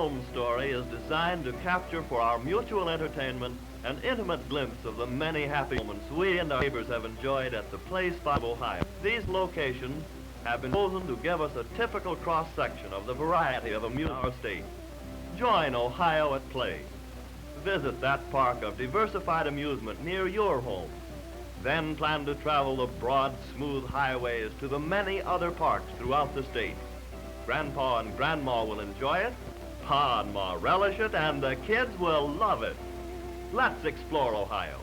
film story is designed to capture for our mutual entertainment an intimate glimpse of the many happy moments we and our neighbors have enjoyed at the Play Spot of Ohio. These locations have been chosen to give us a typical cross-section of the variety of amusement in our state. Join Ohio at Play. Visit that park of diversified amusement near your home. Then plan to travel the broad, smooth highways to the many other parks throughout the state. Grandpa and Grandma will enjoy it, Pa and Ma relish it, and the kids will love it. Let's explore Ohio.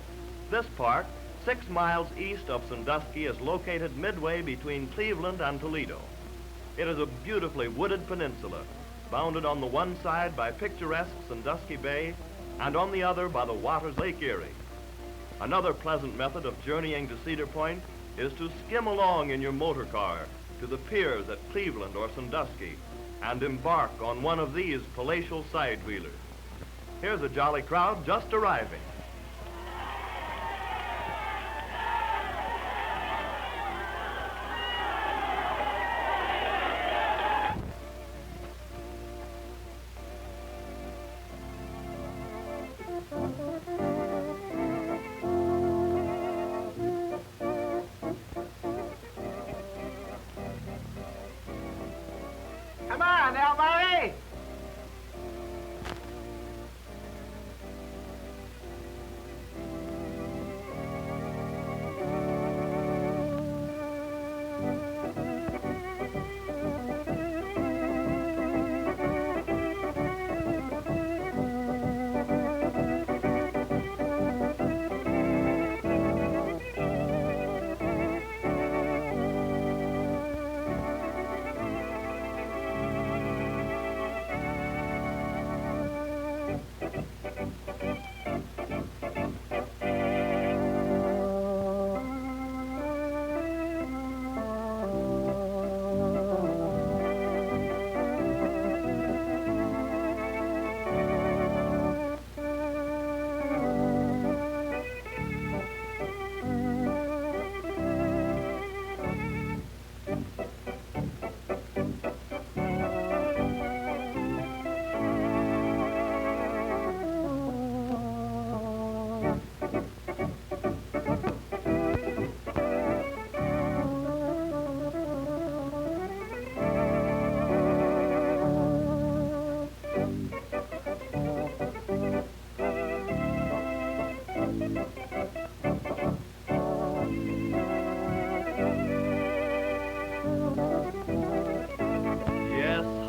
This park, 6 miles east of Sandusky, is located midway between Cleveland and Toledo. It is a beautifully wooded peninsula, bounded on the one side by picturesque Sandusky Bay and on the other by the waters of Lake Erie. Another pleasant method of journeying to Cedar Point is to skim along in your motor car to the piers at Cleveland or Sandusky and embark on one of these palatial side-wheelers. Here's a jolly crowd just arriving. Come on, Elmary!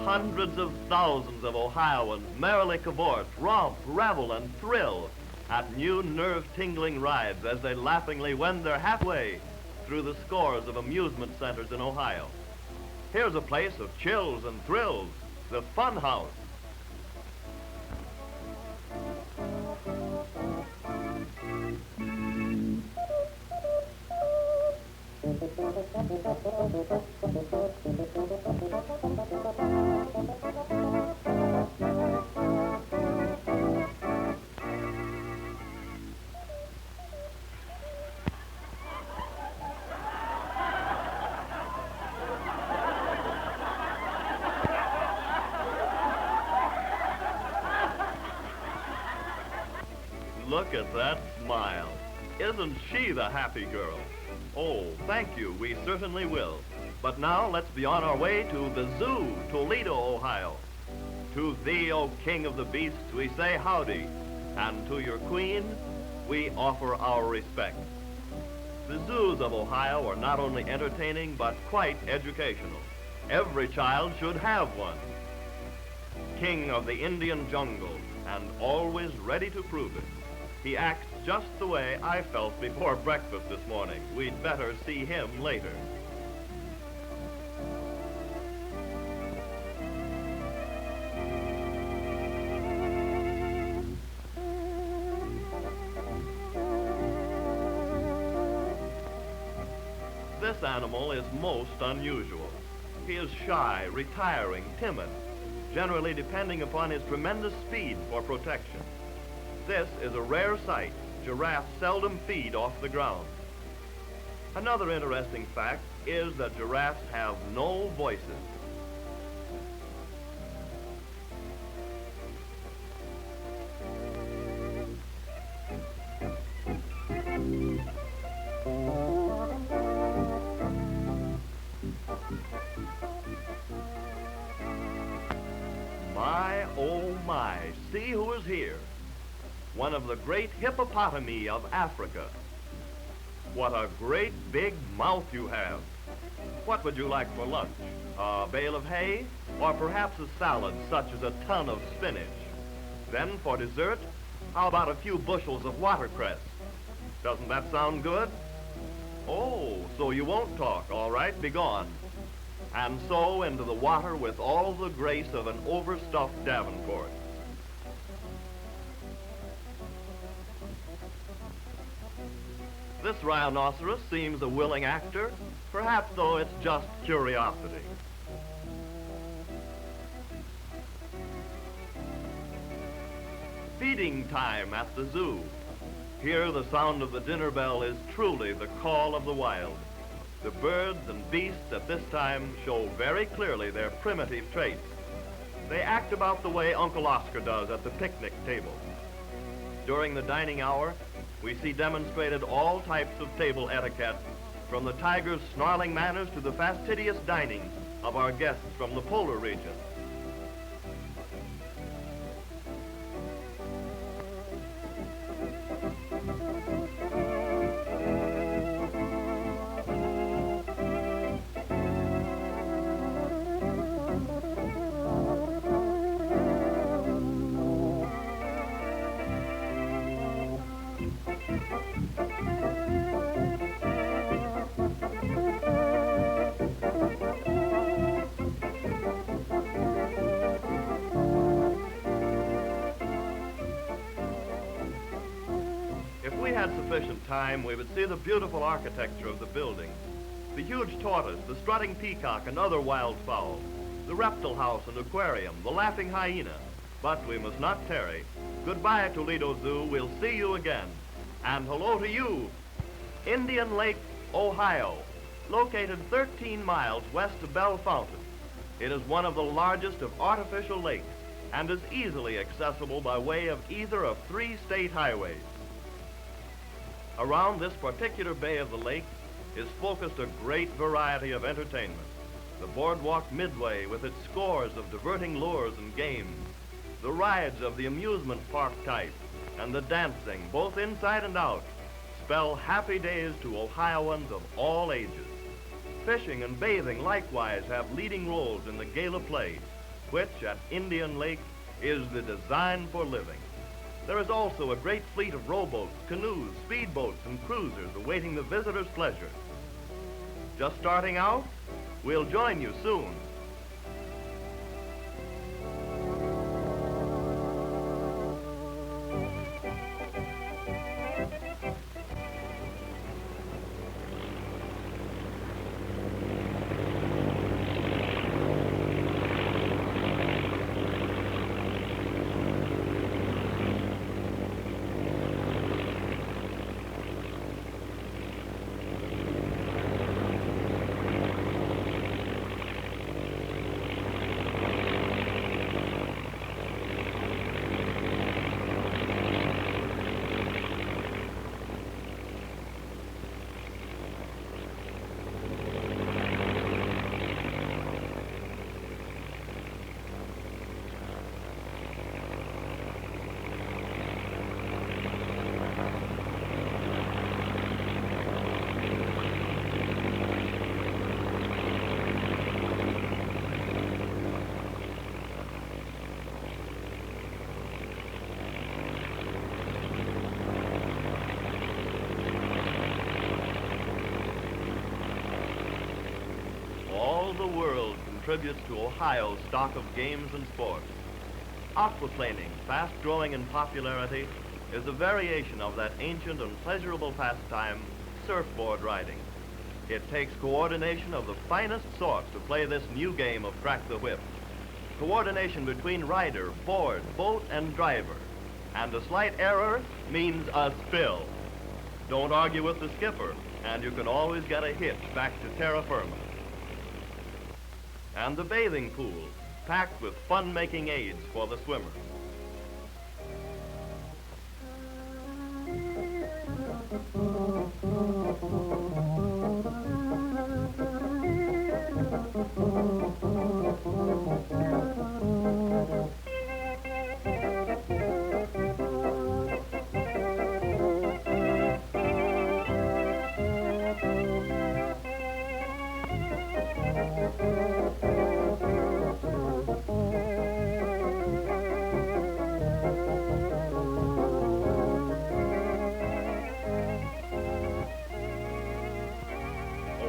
Hundreds of thousands of Ohioans merrily cavort, romp, revel, and thrill at new nerve-tingling rides as they laughingly wend their halfway through the scores of amusement centers in Ohio. Here's a place of chills and thrills, the Fun House. Look at that smile. Isn't she the happy girl? Oh, thank you, we certainly will. But now let's be on our way to the zoo, Toledo, Ohio. To thee, O King of the Beasts, we say howdy, and to your queen, we offer our respect. The zoos of Ohio are not only entertaining, but quite educational. Every child should have one. King of the Indian jungle, and always ready to prove it. He acts just the way I felt before breakfast this morning. We'd better see him later. This animal is most unusual. He is shy, retiring, timid, generally depending upon his tremendous speed for protection. This is a rare sight. Giraffes seldom feed off the ground. Another interesting fact is that giraffes have no voices. here, one of the great hippopotami of Africa. What a great big mouth you have. What would you like for lunch? A bale of hay, or perhaps a salad such as a ton of spinach? Then for dessert, how about a few bushels of watercress? Doesn't that sound good? Oh, so you won't talk. All right, be gone. And so into the water with all the grace of an overstuffed Davenport. This rhinoceros seems a willing actor, perhaps though it's just curiosity. Feeding time at the zoo. Here the sound of the dinner bell is truly the call of the wild. The birds and beasts at this time show very clearly their primitive traits. They act about the way Uncle Oscar does at the picnic table. During the dining hour, we see demonstrated all types of table etiquette, from the tiger's snarling manners to the fastidious dining of our guests from the polar region. If we had sufficient time, we would see the beautiful architecture of the building, the huge tortoise, the strutting peacock, and other wildfowl, the reptile house and aquarium, the laughing hyena. But we must not tarry. Goodbye, Toledo Zoo. We'll see you again. And hello to you, Indian Lake, Ohio, located 13 miles west of Bell Fountain. It is one of the largest of artificial lakes and is easily accessible by way of either of 3 state highways. Around this particular bay of the lake is focused a great variety of entertainment. The boardwalk midway with its scores of diverting lures and games, the rides of the amusement park type, and the dancing, both inside and out, spell happy days to Ohioans of all ages. Fishing and bathing likewise have leading roles in the gala play, which at Indian Lake is the design for living. There is also a great fleet of rowboats, canoes, speedboats, and cruisers awaiting the visitor's pleasure. Just starting out? We'll join you soon. All the world contributes to Ohio's stock of games and sports. Aquaplaning, fast growing in popularity, is a variation of that ancient and pleasurable pastime, surfboard riding. It takes coordination of the finest sort to play this new game of crack the whip. Coordination between rider, board, boat, and driver. And a slight error means a spill. Don't argue with the skipper, and you can always get a hitch back to terra firma. And the bathing pool, packed with fun-making aids for the swimmer.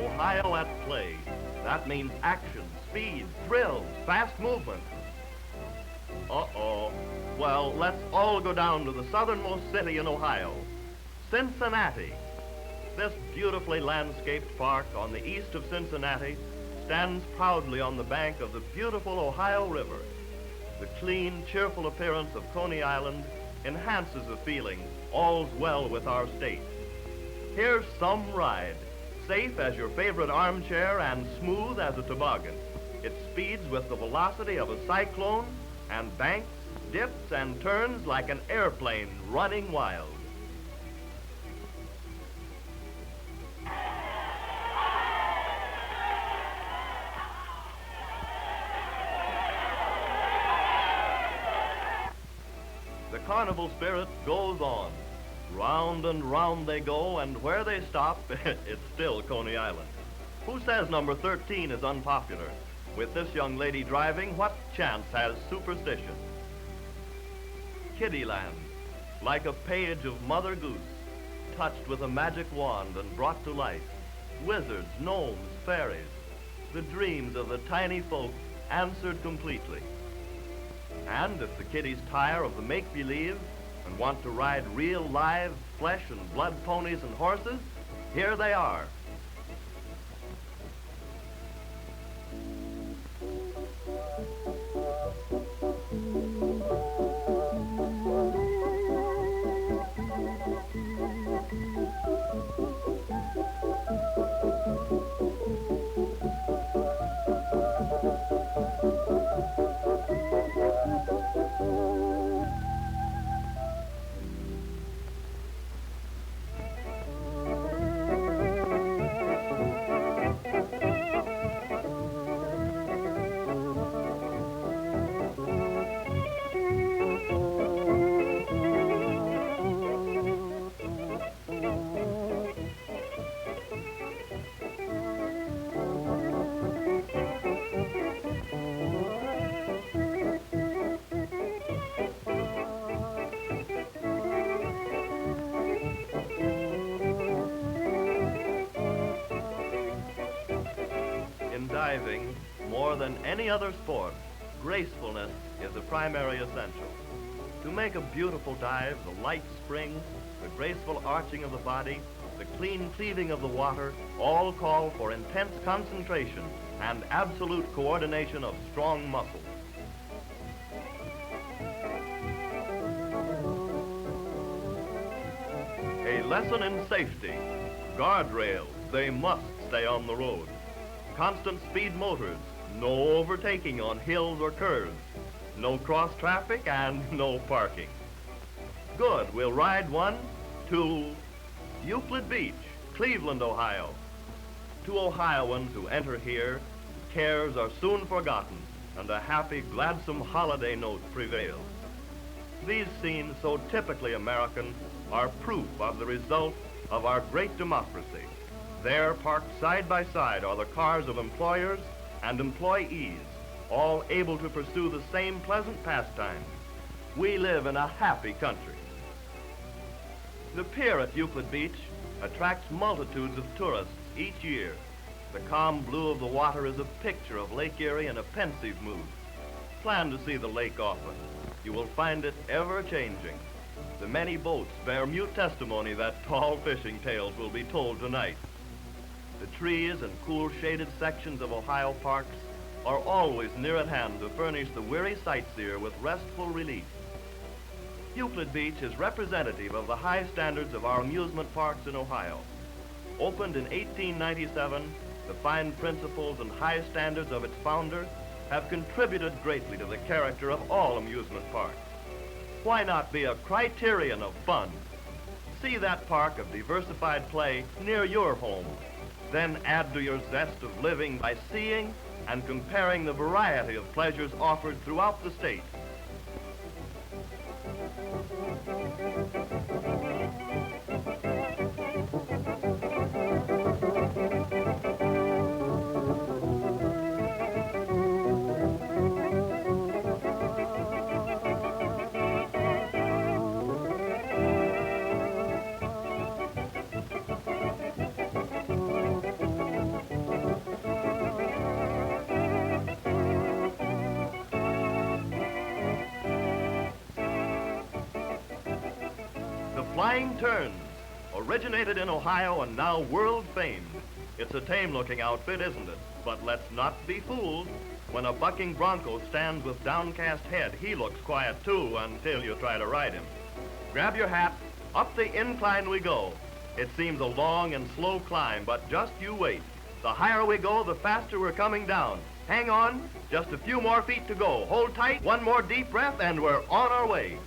Ohio at play. That means action, speed, thrills, fast movement. Uh-oh. Well, let's all go down to the southernmost city in Ohio, Cincinnati. This beautifully landscaped park on the east of Cincinnati stands proudly on the bank of the beautiful Ohio River. The clean, cheerful appearance of Coney Island enhances the feeling all's well with our state. Here's some ride, safe as your favorite armchair and smooth as a toboggan. It speeds with the velocity of a cyclone and banks, dips, and turns like an airplane running wild. The carnival spirit goes on. Round and round they go, and where they stop, it's still Coney Island. Who says number 13 is unpopular? With this young lady driving, what chance has superstition? Kiddyland, like a page of Mother Goose, touched with a magic wand and brought to life. Wizards, gnomes, fairies, the dreams of the tiny folk answered completely. And if the kiddies tire of the make-believe and want to ride real live flesh and blood ponies and horses, here they are. Diving, more than any other sport, gracefulness is a primary essential. To make a beautiful dive, the light spring, the graceful arching of the body, the clean cleaving of the water, all call for intense concentration and absolute coordination of strong muscles. A lesson in safety. Guardrails, they must stay on the road. Constant speed motors, no overtaking on hills or curves, no cross traffic, and no parking. Good, we'll ride one to Euclid Beach, Cleveland, Ohio. To Ohioans who enter here, cares are soon forgotten and a happy, gladsome holiday note prevails. These scenes, so typically American, are proof of the result of our great democracy. There, parked side by side, are the cars of employers and employees, all able to pursue the same pleasant pastimes. We live in a happy country. The pier at Euclid Beach attracts multitudes of tourists each year. The calm blue of the water is a picture of Lake Erie in a pensive mood. Plan to see the lake often. You will find it ever-changing. The many boats bear mute testimony that tall fishing tales will be told tonight. The trees and cool shaded sections of Ohio parks are always near at hand to furnish the weary sightseer with restful relief. Euclid Beach is representative of the high standards of our amusement parks in Ohio. Opened in 1897, the fine principles and high standards of its founder have contributed greatly to the character of all amusement parks. Why not be a criterion of fun? See that park of diversified play near your home. Then add to your zest of living by seeing and comparing the variety of pleasures offered throughout the state. Flying Turns, originated in Ohio and now world famed. It's a tame-looking outfit, isn't it? But let's not be fooled. When a bucking bronco stands with downcast head, he looks quiet too until you try to ride him. Grab your hat, up the incline we go. It seems a long and slow climb, but just you wait. The higher we go, the faster we're coming down. Hang on, just a few more feet to go. Hold tight, one more deep breath, and we're on our way.